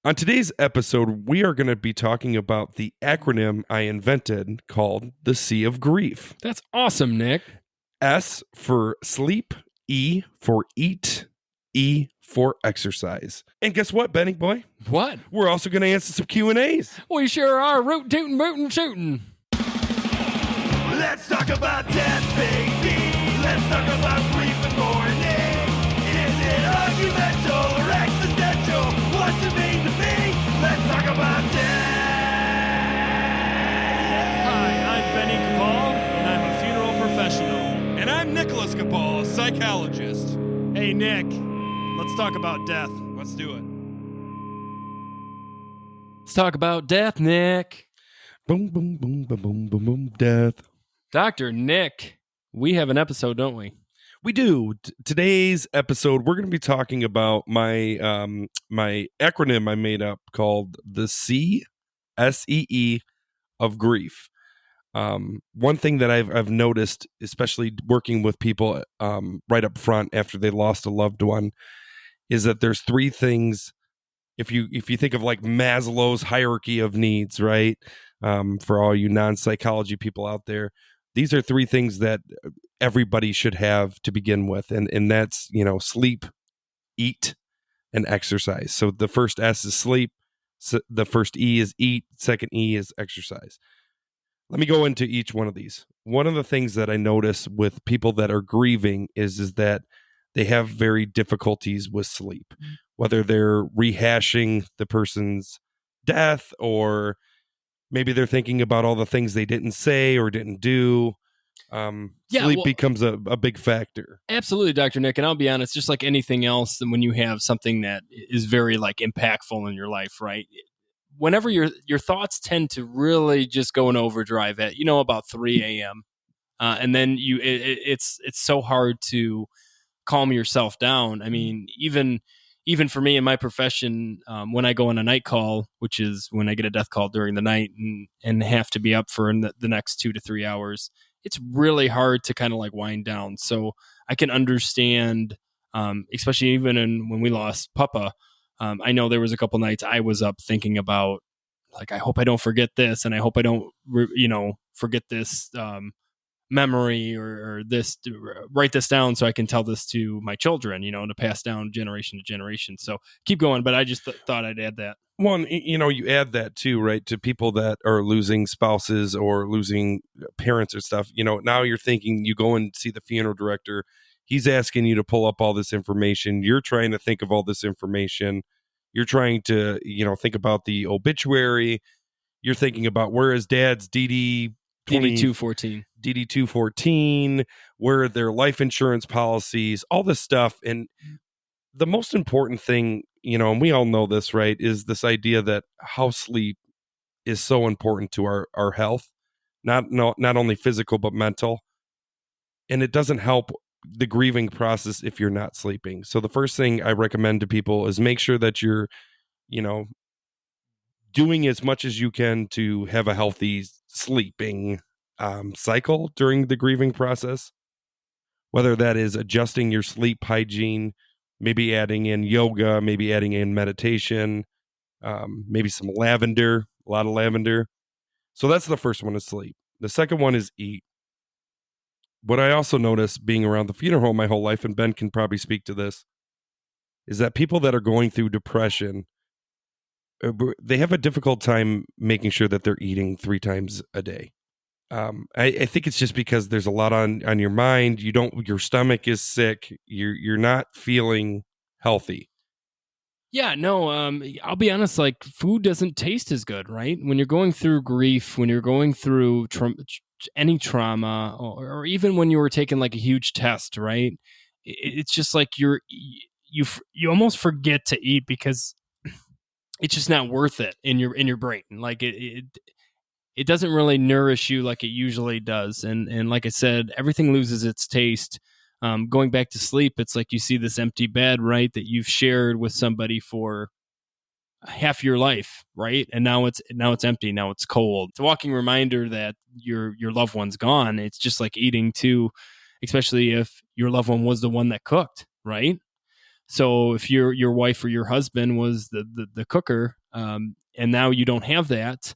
On today's episode, we are going to be talking about the acronym I invented called the C of Grief. That's awesome, Nick. S for sleep, E for eat, E for exercise. And guess what, Benny boy? What? We're also going to answer some Q&As. We sure are root tootin' bootin' shootin'. Let's talk about death, baby. Let's talk about grief and mourning. Is it argumental or existential? What's it mean to me? Let's talk about death. Hi, I'm Benny Capal, and I'm a funeral professional. And I'm Nicholas Capal, a psychologist. Hey, Nick, let's talk about death. Let's do it. Let's talk about death, Nick. Boom, boom, boom, boom, boom, boom, boom, death. Dr. Nick, we have an episode, don't we? We do. Today's episode, we're going to be talking about my my acronym I made up called the C, S.E.E. of grief. One thing that I've noticed, especially working with people right up front after they lost a loved one, is that there's three things. If you think of like Maslow's hierarchy of needs, right? For all you non-psychology people out there, these are three things that everybody should have to begin with, and that's sleep, eat, and exercise. So the first S is sleep, so the first E is eat, second E is exercise. Let me go into each one of these. One of the things that I notice with people that are grieving is that they have very difficulties with sleep, whether they're rehashing the person's death or maybe they're thinking about all the things they didn't say or didn't do. Sleep becomes a big factor. Absolutely, Dr. Nick. And I'll be honest, just like anything else, when you have something that is very impactful in your life, right? Whenever your thoughts tend to really just go in overdrive at, about 3 a.m. And then it's so hard to calm yourself down. I mean, even for me in my profession, when I go on a night call, which is when I get a death call during the night and have to be up for the next 2 to 3 hours, it's really hard to kind of wind down. So I can understand, especially even when we lost Papa, I know there was a couple nights I was up thinking about, I hope I don't forget this, and I hope I don't, forget this memory or this, write this down so I can tell this to my children, to pass down generation to generation. So keep going, but I just thought I'd add that. One, you add that too, right? To people that are losing spouses or losing parents or stuff, now you're thinking, you go and see the funeral director. He's asking you to pull up all this information. You're trying to think of all this information. You're trying to, think about the obituary. You're thinking about where is dad's DD214, where are their life insurance policies, all this stuff. And the most important thing, and we all know this, right, is this idea that how sleep is so important to our health, not only physical, but mental. And it doesn't help the grieving process if you're not sleeping. So the first thing I recommend to people is make sure that you're, doing as much as you can to have a healthy sleeping cycle during the grieving process, whether that is adjusting your sleep hygiene, maybe adding in yoga, maybe adding in meditation, maybe some lavender, a lot of lavender. So that's the first one, is sleep. The second one is eat. What I also noticed being around the funeral home my whole life, and Ben can probably speak to this, is that people that are going through depression, they have a difficult time making sure that they're eating 3 times a day. I think it's just because there's a lot on your mind. Your stomach is sick. You're not feeling healthy. Yeah, no, I'll be honest, food doesn't taste as good, right? When you're going through grief, when you're going through any trauma, or even when you were taking a huge test, right? It's just you almost forget to eat because it's just not worth it in your brain. It doesn't really nourish you like it usually does. And like I said, everything loses its taste. Going back to sleep, it's like you see this empty bed, right, that you've shared with somebody for half your life, right? And now it's empty. Now it's cold. It's a walking reminder that your loved one's gone. It's just like eating too, especially if your loved one was the one that cooked, right? So if your wife or your husband was the cooker, and now you don't have that,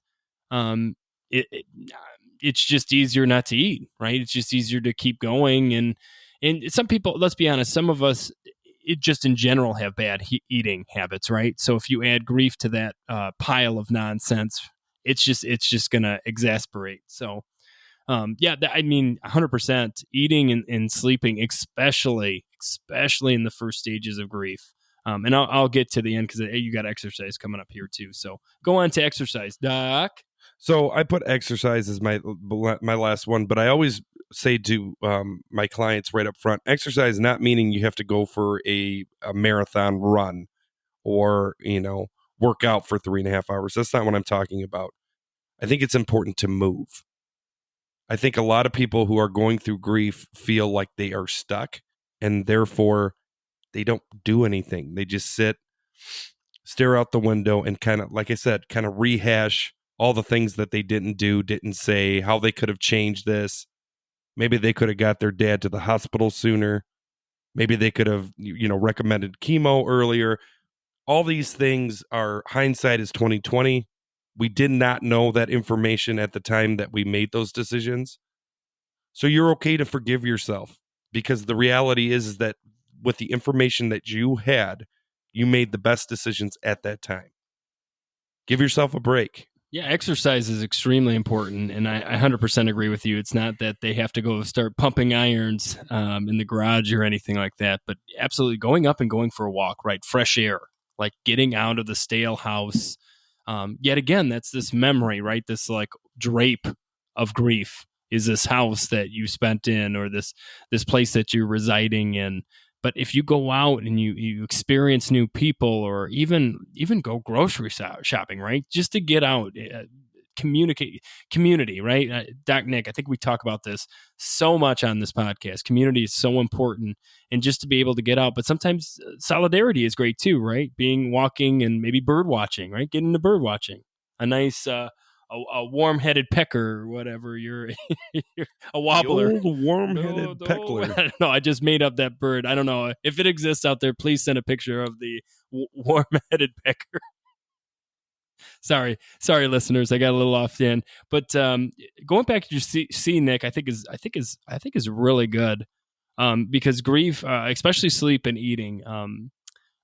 um, it's just easier not to eat, right? It's just easier to keep going. And some people, let's be honest, some of us, it just in general have bad eating habits, right? So if you add grief to that pile of nonsense, it's just gonna exasperate. So yeah, I mean, 100% eating and sleeping, especially in the first stages of grief. And I'll get to the end because you got exercise coming up here too. So go on to exercise, Doc. So I put exercise as my last one, but I always say to my clients right up front, exercise not meaning you have to go for a marathon run or, work out for 3.5 hours. That's not what I'm talking about. I think it's important to move. I think a lot of people who are going through grief feel like they are stuck and therefore they don't do anything. They just sit, stare out the window, and kind of, like I said, kind of rehash all the things that they didn't do, didn't say, how they could have changed this. Maybe they could have got their dad to the hospital sooner. Maybe they could have, recommended chemo earlier. All these things are hindsight is 2020. We did not know that information at the time that we made those decisions. So you're okay to forgive yourself because the reality is that with the information that you had, you made the best decisions at that time. Give yourself a break. Yeah, exercise is extremely important, and I 100% agree with you. It's not that they have to go start pumping irons in the garage or anything like that, but absolutely going up and going for a walk, right? Fresh air, like getting out of the stale house. Yet again, that's this memory, right? This like drape of grief is this house that you spent in or this place that you're residing in. But if you go out and you experience new people or even go grocery shopping, right? Just to get out, community, right? Doc Nick, I think we talk about this so much on this podcast. Community is so important, and just to be able to get out. But sometimes solidarity is great too, right? Walking and maybe bird watching, right? Get into bird watching. A nice a warm-headed pecker or whatever. You're a wobbler. The old warm-headed peckler. I don't know. I just made up that bird. I don't know if it exists out there. Please send a picture of the warm-headed pecker. Sorry, listeners. I got a little off the end. But going back to your C, Nick, I think is really good because grief, especially sleep and eating.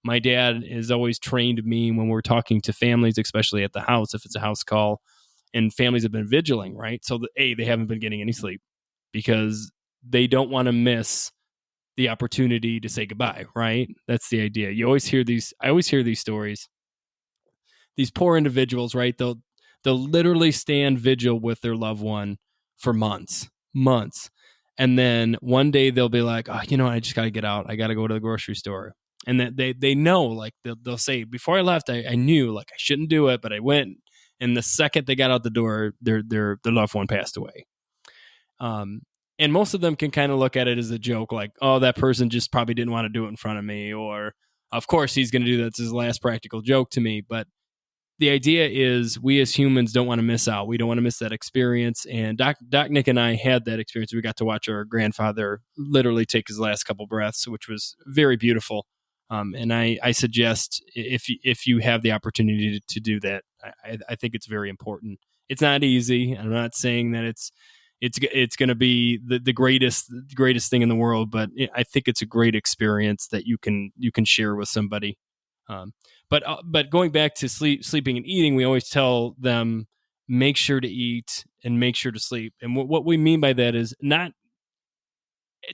My dad has always trained me when we're talking to families, especially at the house, if it's a house call, and families have been vigiling, right? So they haven't been getting any sleep because they don't want to miss the opportunity to say goodbye, right? That's the idea. I always hear these stories. These poor individuals, right? They'll literally stand vigil with their loved one for months. And then one day they'll be like, oh, I just got to get out. I got to go to the grocery store. And that they know, like they'll say, before I left, I knew like I shouldn't do it, but I went. And the second they got out the door, their loved one passed away. And most of them can kind of look at it as a joke, like, oh, that person just probably didn't want to do it in front of me, or of course he's going to do that. It's his last practical joke to me. But the idea is we as humans don't want to miss out. We don't want to miss that experience. And Doc Nick and I had that experience. We got to watch our grandfather literally take his last couple breaths, which was very beautiful. And I suggest if you have the opportunity to do that, I think it's very important. It's not easy. I'm not saying that it's going to be the greatest thing in the world, but I think it's a great experience that you can share with somebody. But going back to sleeping and eating, we always tell them make sure to eat and make sure to sleep. And what we mean by that is not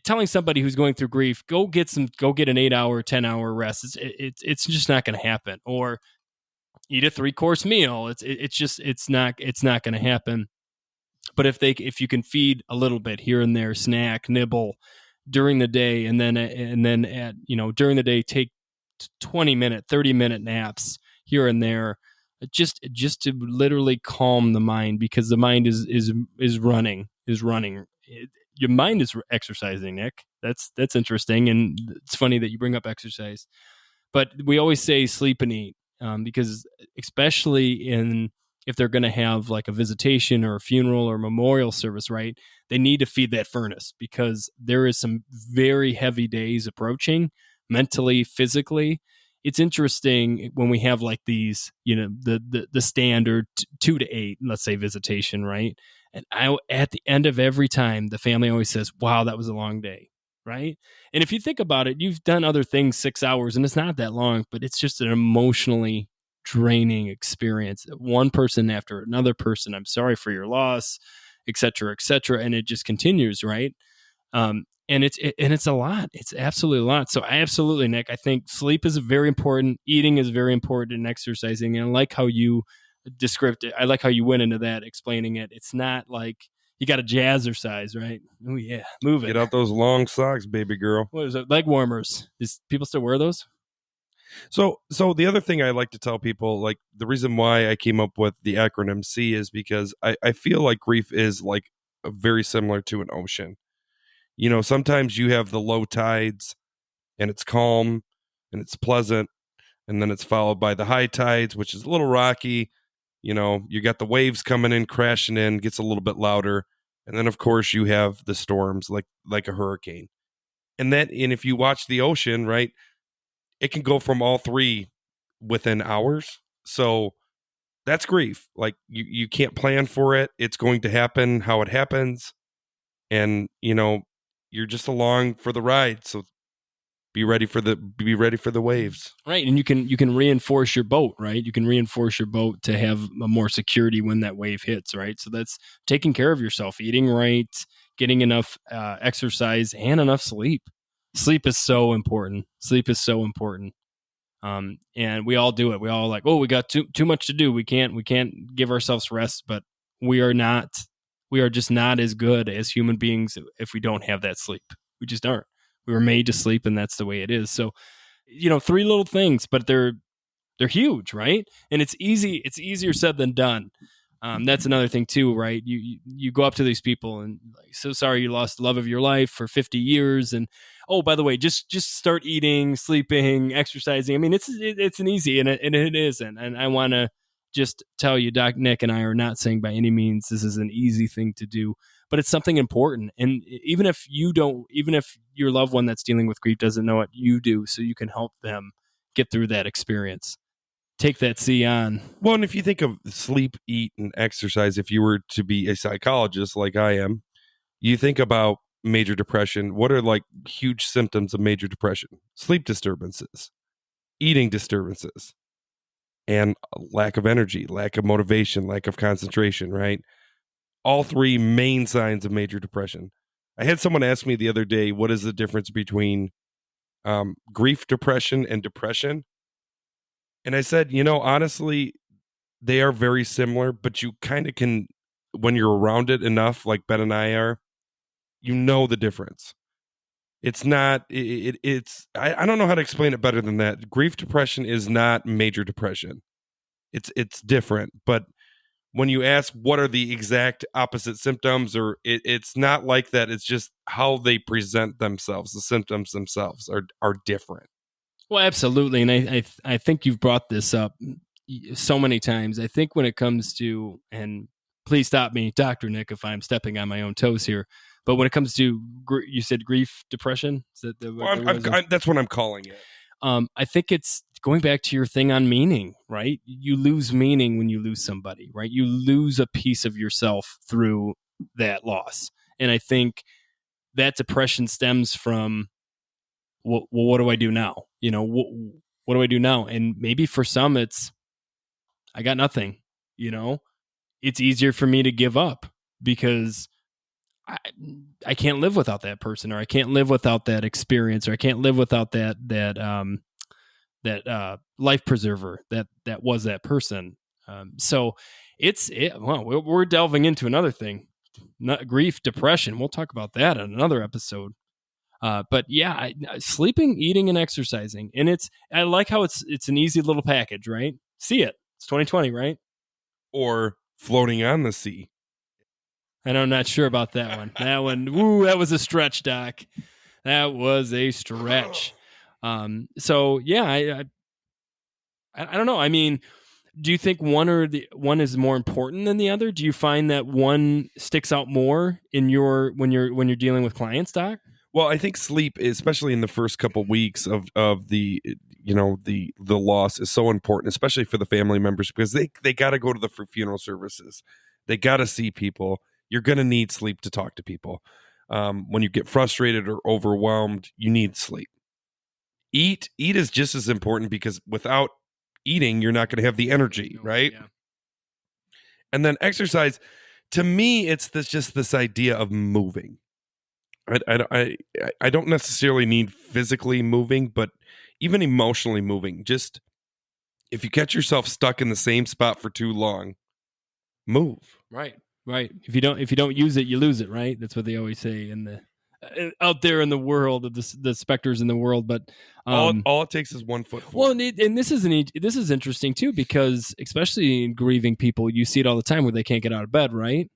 telling somebody who's going through grief, go get an 8-hour, 10-hour rest. It's just not going to happen. Or eat a 3-course meal. It's not going to happen. But if you can feed a little bit here and there, snack, nibble during the day, and then during the day, take 20-minute, 30-minute naps here and there, just to literally calm the mind, because the mind is running. Your mind is exercising, Nick. That's interesting, and it's funny that you bring up exercise. But we always say sleep and eat, because especially if they're going to have like a visitation or a funeral or memorial service, right? They need to feed that furnace, because there is some very heavy days approaching mentally, physically. It's interesting when we have like these, the standard 2 to 8, let's say, visitation, right? And at the end of every time, the family always says, "Wow, that was a long day." Right. And if you think about it, you've done other things 6 hours and it's not that long, but it's just an emotionally draining experience. One person after another person, "I'm sorry for your loss," et cetera, et cetera. And it just continues. Right. And it's a lot. It's absolutely a lot. So I absolutely, Nick, I think sleep is very important. Eating is very important, and exercising. And I like how you described it. I like how you went into that, explaining it. It's not like you got to jazzercise, right? Oh yeah, move it. Get out those long socks, baby girl. What is it? Leg warmers. Is people still wear those? So the other thing I like to tell people, like the reason why I came up with the acronym C is because I feel like grief is like very similar to an ocean. Sometimes you have the low tides and it's calm and it's pleasant, and then it's followed by the high tides, which is a little rocky. You got the waves coming in, crashing in, gets a little bit louder. And then of course you have the storms like a hurricane. And if you watch the ocean, right, it can go from all three within hours. So that's grief. Like you can't plan for it. It's going to happen how it happens. And you're just along for the ride. So be ready for the waves. Right. And you can reinforce your boat, right? You can reinforce your boat to have a more security when that wave hits, right? So that's taking care of yourself, eating right, getting enough exercise, and enough sleep. Sleep is so important. Sleep is so important. And we all do it. We all like, oh, we got too much to do. We can't give ourselves rest, but we are just not as good as human beings if we don't have that sleep. We just aren't. We were made to sleep, and that's the way it is. So, 3 little things, but they're huge, right? And it's easy. It's easier said than done. That's another thing too, right? You go up to these people and like, "So sorry you lost the love of your life for 50 years." And oh, by the way, just start eating, sleeping, exercising. I mean, it's an easy, and it isn't. And I want to just tell you, Doc Nick and I are not saying by any means this is an easy thing to do, but it's something important. And even if your loved one that's dealing with grief doesn't know it, you do, so you can help them get through that experience. Take that C on. Well, and if you think of sleep, eat, and exercise, if you were to be a psychologist like I am, you think about major depression. What are like huge symptoms of major depression? Sleep disturbances, eating disturbances, and lack of energy, lack of motivation, lack of concentration, right? All three main signs of major depression. I had someone ask me the other day, what is the difference between grief depression and depression? And I said, honestly, they are very similar, but you kind of can, when you're around it enough, like Ben and I are, the difference. It's not, I don't know how to explain it better than that. Grief depression is not major depression. It's different. But when you ask what are the exact opposite symptoms, or it's not like that. It's just how they present themselves. The symptoms themselves are different. Well, absolutely. And I think you've brought this up so many times. I think when it comes to, and please stop me, Dr. Nick, if I'm stepping on my own toes here, but when it comes to, you said grief depression? Is that That's what I'm calling it. I think it's going back to your thing on meaning, right? You lose meaning when you lose somebody, right? You lose a piece of yourself through that loss. And I think that depression stems from, well, what do I do now? What do I do now? And maybe for some, it's, I got nothing, it's easier for me to give up because I can't live without that person, or I can't live without that experience, or I can't live without that life preserver that was that person. So we're delving into another thing, grief, depression. We'll talk about that in another episode. But yeah, sleeping, eating, and exercising, and I like how it's an easy little package, right? See it. It's 2020, right? Or floating on the sea. And I'm not sure about that one. That was a stretch, Doc. That was a stretch. So yeah, I don't know. I mean, do you think one is more important than the other? Do you find that one sticks out more when you're dealing with clients, Doc? Well, I think sleep, especially in the first couple weeks of the the loss, is so important, especially for the family members, because they got to go to the funeral services, they got to see people. You're going to need sleep to talk to people. When you get frustrated or overwhelmed, you need sleep. Eat is just as important, because without eating, you're not going to have the energy, right? Yeah. And then exercise. To me, it's this idea of moving. I don't necessarily need physically moving, but even emotionally moving. Just if you catch yourself stuck in the same spot for too long, move. Right. If you don't use it, you lose it. Right. That's what they always say in the out there in the world of the specters in the world. But All it takes is 1 foot well, forward. and this is interesting too, because especially in grieving people, you see it all the time where they can't get out of bed. Right.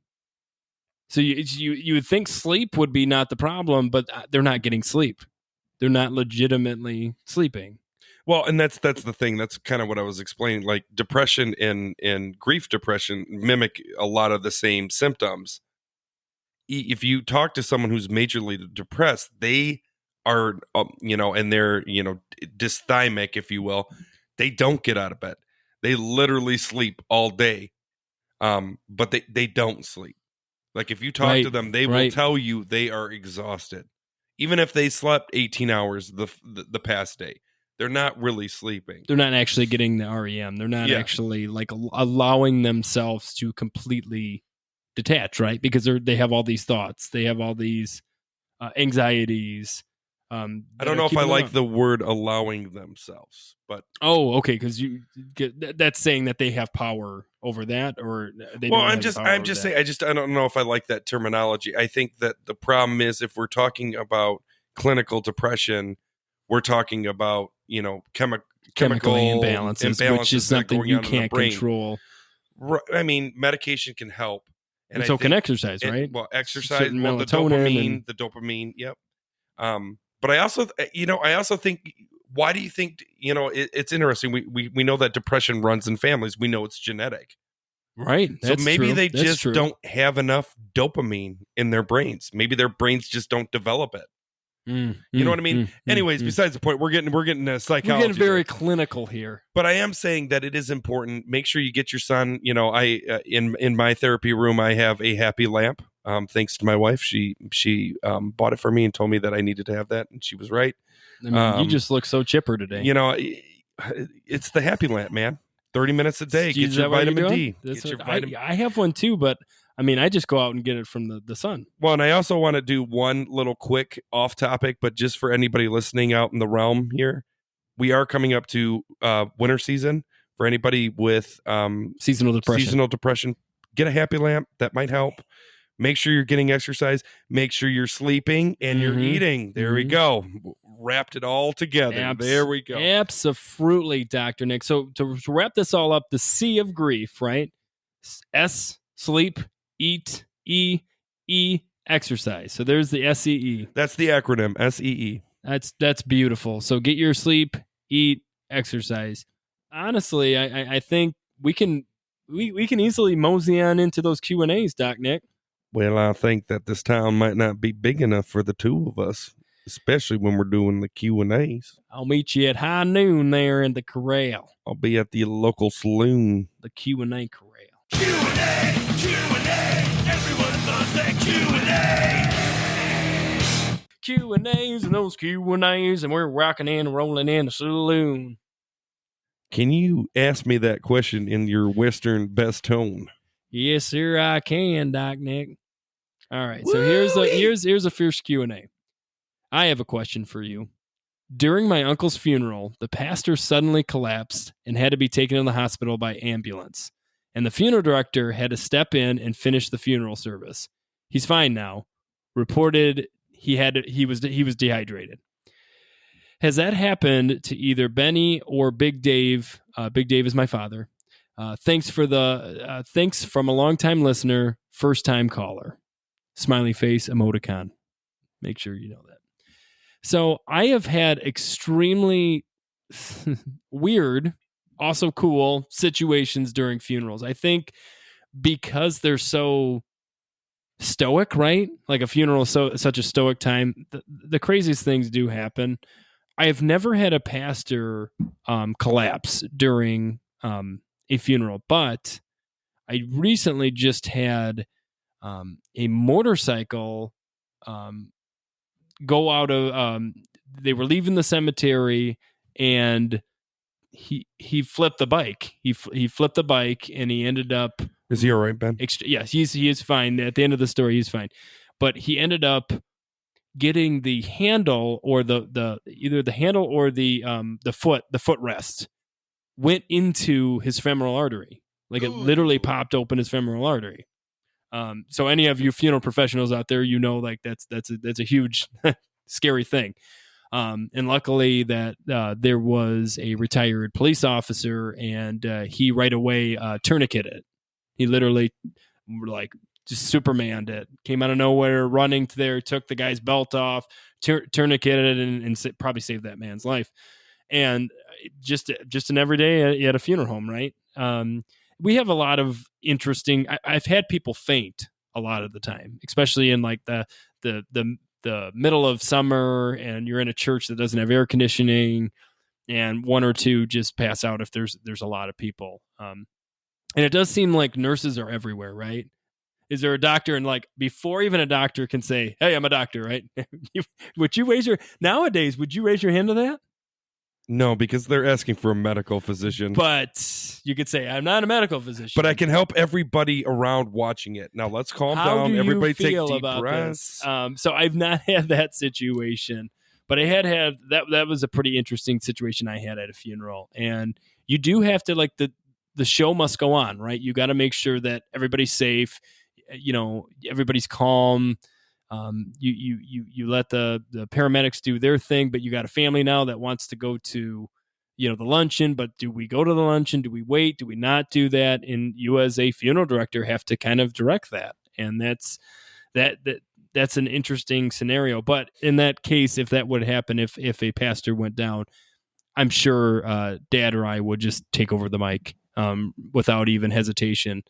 So you would think sleep would be not the problem, but they're not getting sleep. They're not legitimately sleeping. Well, and that's the thing. That's kind of what I was explaining. Like depression and grief depression mimic a lot of the same symptoms. If you talk to someone who's majorly depressed, they are, and they're, dysthymic, if you will. They don't get out of bed. They literally sleep all day, but they don't sleep. Like if you talk to them, they will tell you they are exhausted, even if they slept 18 hours the past day. They're not really sleeping. They're not actually getting the REM. They're not actually like allowing themselves to completely detach, right? Because they have all these thoughts. They have all these anxieties. I don't know if I like the word allowing themselves, but okay, because that's saying that they have power over that, or they. Well, I'm just saying. I don't know if I like that terminology. I think that the problem is, if we're talking about clinical depression, we're talking about chemical imbalances, which is something you can't control. I mean, medication can help, and so can exercise, right? Well, exercise, the dopamine, yep. But I also think, why do you think, it's interesting. We know that depression runs in families. We know it's genetic. Right. So maybe they just don't have enough dopamine in their brains. Maybe their brains just don't develop it. You know what I mean? Anyways, besides the point, we're getting psychology. We're getting very clinical here. But I am saying that it is important. Make sure you get your son. In my therapy room, I have a happy lamp. Thanks to my wife, she bought it for me and told me that I needed to have that, and she was right. I mean, you just look so chipper today. It's the happy lamp, man. 30 minutes a day. Get your vitamin D. I have one too, but I mean, I just go out and get it from the sun. Well, and I also want to do one little quick off topic, but just for anybody listening out in the realm here, we are coming up to winter season. For anybody with seasonal depression, get a happy lamp. That might help. Make sure you're getting exercise. Make sure you're sleeping and you're eating. There we go. Wrapped it all together. There we go. Absolutely, Dr. Nick. So to wrap this all up, the C of grief, right? S, sleep, eat, E, exercise. So there's the S.E.E. That's the acronym, S.E.E. That's beautiful. So get your sleep, eat, exercise. Honestly, I think we can easily mosey on into those Q&As, Doc Nick. Well, I think that this town might not be big enough for the two of us, especially when we're doing the Q&As. I'll meet you at high noon there in the corral. I'll be at the local saloon. The Q&A corral. Q&A, everyone loves that Q&A. Q&As and those Q&As, and we're rocking and rolling in the saloon. Can you ask me that question in your Western best tone? Yes, sir, I can, Doc Nick. All right, so here's a fierce Q&A. I have a question for you. During my uncle's funeral, the pastor suddenly collapsed and had to be taken to the hospital by ambulance. And the funeral director had to step in and finish the funeral service. He's fine now. Reported he was dehydrated. Has that happened to either Benny or Big Dave? Big Dave is my father. Thanks from a longtime listener, first time caller. Smiley face emoticon. Make sure you know that. So I have had extremely weird, also cool situations during funerals. I think because they're so stoic, right? Like a funeral is such a stoic time. The craziest things do happen. I have never had a pastor collapse during a funeral, but I recently just had a motorcycle go out of. They were leaving the cemetery, and he flipped the bike. He flipped the bike, and he ended up. Is he all right, Ben? Yes, he is fine. At the end of the story, he's fine, but he ended up getting the handle or the either the handle or the footrest went into his femoral artery. Like it literally popped open his femoral artery. So any of you funeral professionals out there, like that's a huge scary thing. And luckily that there was a retired police officer, and he right away tourniqueted it. He literally like just Supermaned it. Came out of nowhere, running to there, took the guy's belt off, tourniqueted it, and probably saved that man's life. And just an everyday at a funeral home, right? We have a lot of interesting. I've had people faint a lot of the time, especially in like the middle of summer, and you're in a church that doesn't have air conditioning, and one or two just pass out if there's a lot of people. And it does seem like nurses are everywhere, right? Is there a doctor? And like before even a doctor can say, "Hey, I'm a doctor," right? Would you raise your hand to that? No, because they're asking for a medical physician. But you could say, "I'm not a medical physician." But I can help everybody around watching it. Now let's calm down. Everybody take deep breaths. So I've not had that situation, but I had that. That was a pretty interesting situation I had at a funeral. And you do have to the show must go on, right? You got to make sure that everybody's safe. Everybody's calm. You let the paramedics do their thing, but you got a family now that wants to go to, the luncheon, but do we go to the luncheon? Do we wait? Do we not do that? And you as a funeral director have to kind of direct that. And that's an interesting scenario. But in that case, if that would happen, if a pastor went down, I'm sure Dad or I would just take over the mic without even hesitation.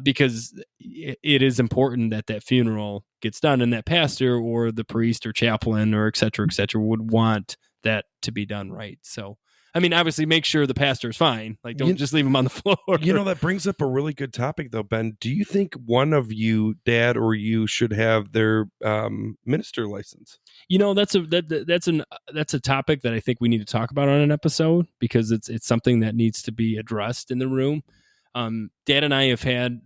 Because it is important that funeral gets done, and that pastor or the priest or chaplain or et cetera, would want that to be done right. So, I mean, obviously make sure the pastor is fine. Like, don't just leave him on the floor. That brings up a really good topic though, Ben. Do you think one of you, Dad or you, should have their minister license? That's a topic that I think we need to talk about on an episode, because it's something that needs to be addressed in the room. Dad and I have had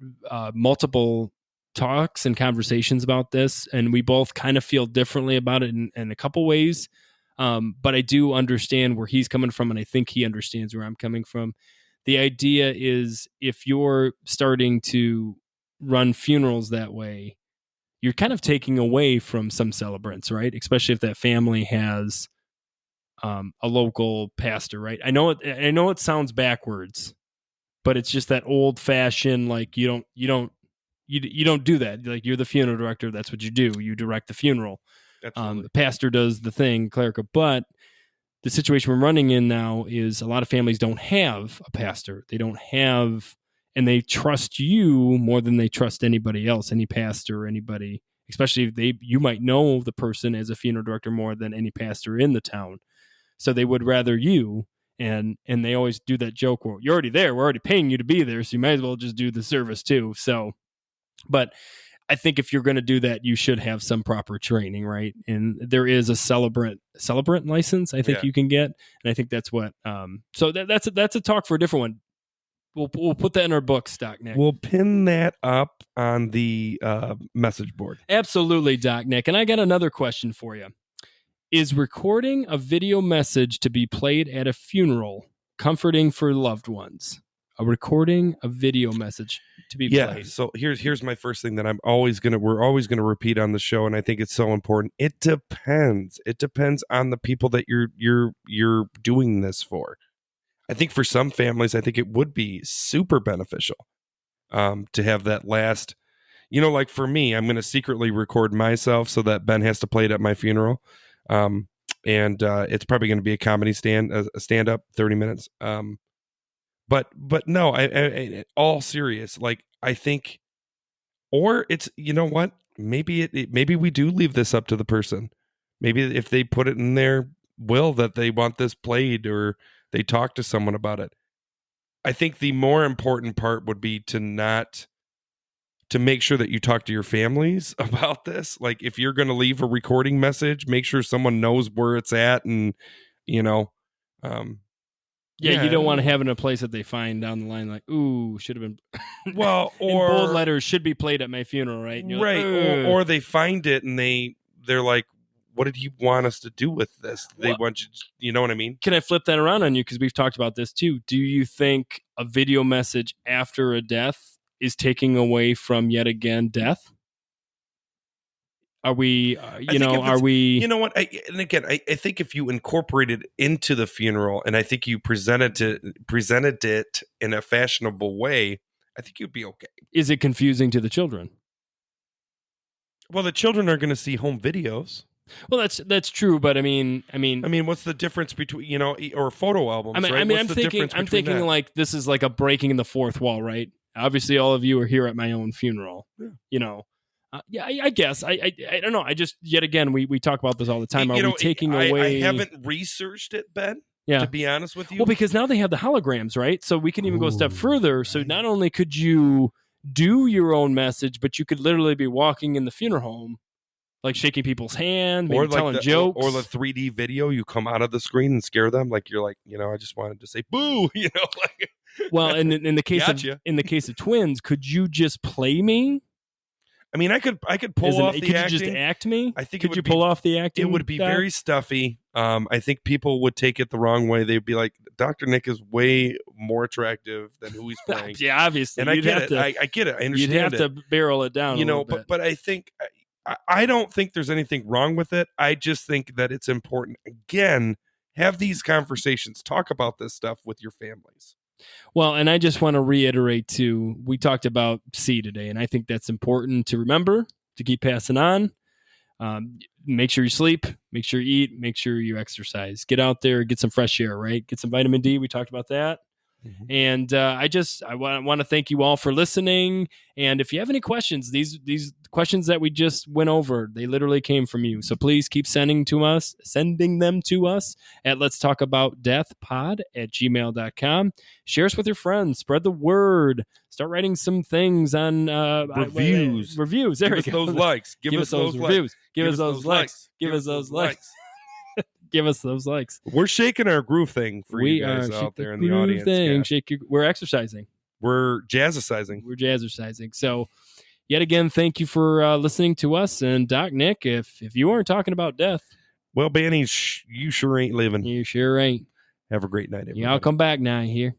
multiple talks and conversations about this, and we both kind of feel differently about it in a couple ways. But I do understand where he's coming from, and I think he understands where I'm coming from. The idea is, if you're starting to run funerals that way, you're kind of taking away from some celebrants, right? Especially if that family has a local pastor, right? I know it sounds backwards, but it's just that old fashioned, like you don't do that. Like, you're the funeral director. That's what you do. You direct the funeral. The pastor does the thing, clerical. But the situation we're running in now is a lot of families don't have a pastor. They don't have, and they trust you more than they trust anybody else, any pastor or anybody, especially if you might know the person as a funeral director more than any pastor in the town. So they would rather you. And they always do that joke, well, you're already there. We're already paying you to be there, so you might as well just do the service too. So, but I think if you're going to do that, you should have some proper training, right? And there is a celebrant license I think you can get, and I think that's what. So that's a talk for a different one. We'll put that in our books, Doc Nick. We'll pin that up on the message board. Absolutely, Doc Nick. And I got another question for you. Is recording a video message to be played at a funeral comforting for loved ones? A recording a video message to be played. So here's my first thing that we're always gonna repeat on the show, and I think it's so important. It depends. It depends on the people that you're doing this for. I think for some families, I think it would be super beneficial to have that last. Like for me, I'm gonna secretly record myself so that Ben has to play it at my funeral. And it's probably going to be a comedy stand up 30 minutes. But no, I all serious. Like, I think Or it's, you know what? Maybe maybe we do leave this up to the person. Maybe if they put it in their will that they want this played, or they talk to someone about it. I think the more important part would be to make sure that you talk to your families about this. Like, if you're going to leave a recording message, make sure someone knows where it's at, and you know, you don't want to have it in a place that they find down the line, like, ooh, should have been. Well, in or bold letters, should be played at my funeral, right? And you're right, like, or they find it and they're like, what did he want us to do with this? They want you know what I mean? Can I flip that around on you? Because we've talked about this too. Do you think a video message after a death is taking away from, yet again, death? Are we, you know what? I think if you incorporate it into the funeral, and I think you presented it in a fashionable way, I think you'd be okay. Is it confusing to the children? Well, the children are going to see home videos. Well, that's true, but I mean, what's the difference between, or photo albums? right? I'm thinking like this is like a breaking the fourth wall, right? Obviously, all of you are here at my own funeral. Yeah. I guess I don't know. I just, yet again, we talk about this all the time. Are we taking away? I haven't researched it, Ben. Yeah. To be honest with you. Well, because now they have the holograms, right? So we can even go a step further. So not only could you do your own message, but you could literally be walking in the funeral home, like shaking people's hand, maybe telling jokes, or the 3D video. You come out of the screen and scare them, like you're like, I just wanted to say boo, like. Well, and in the case of twins, could you just play me? I mean, I could pull off the acting. Could you just act me? I think could you pull off the acting? It would be very stuffy. I think people would take it the wrong way. They'd be like, Dr. Nick is way more attractive than who he's playing. Yeah, obviously. And I get it. I get it. I understand. You'd have to barrel it down. But I think I don't think there's anything wrong with it. I just think that it's important. Again, have these conversations. Talk about this stuff with your families. Well, and I just want to reiterate too, we talked about S.E.E. today, and I think that's important to remember, to keep passing on. Make sure you sleep, make sure you eat, make sure you exercise. Get out there, get some fresh air, right? Get some vitamin D. We talked about that. Mm-hmm. And I want to thank you all for listening. And if you have any questions, these questions that we just went over, they literally came from you. So please keep sending them to us at letstalkaboutdeathpod@gmail.com. Share us with your friends. Spread the word. Start writing some things on reviews. Reviews. There we go. Those likes. Give us those reviews. Give us those likes. Give us those likes. Give us those likes. We're shaking our groove thing for you guys out there in the audience. We're exercising. We're jazzercising. So, yet again, thank you for listening to us. And Doc Nick, if you aren't talking about death, well, Banny, you sure ain't living. You sure ain't. Have a great night, everybody. Y'all come back now here.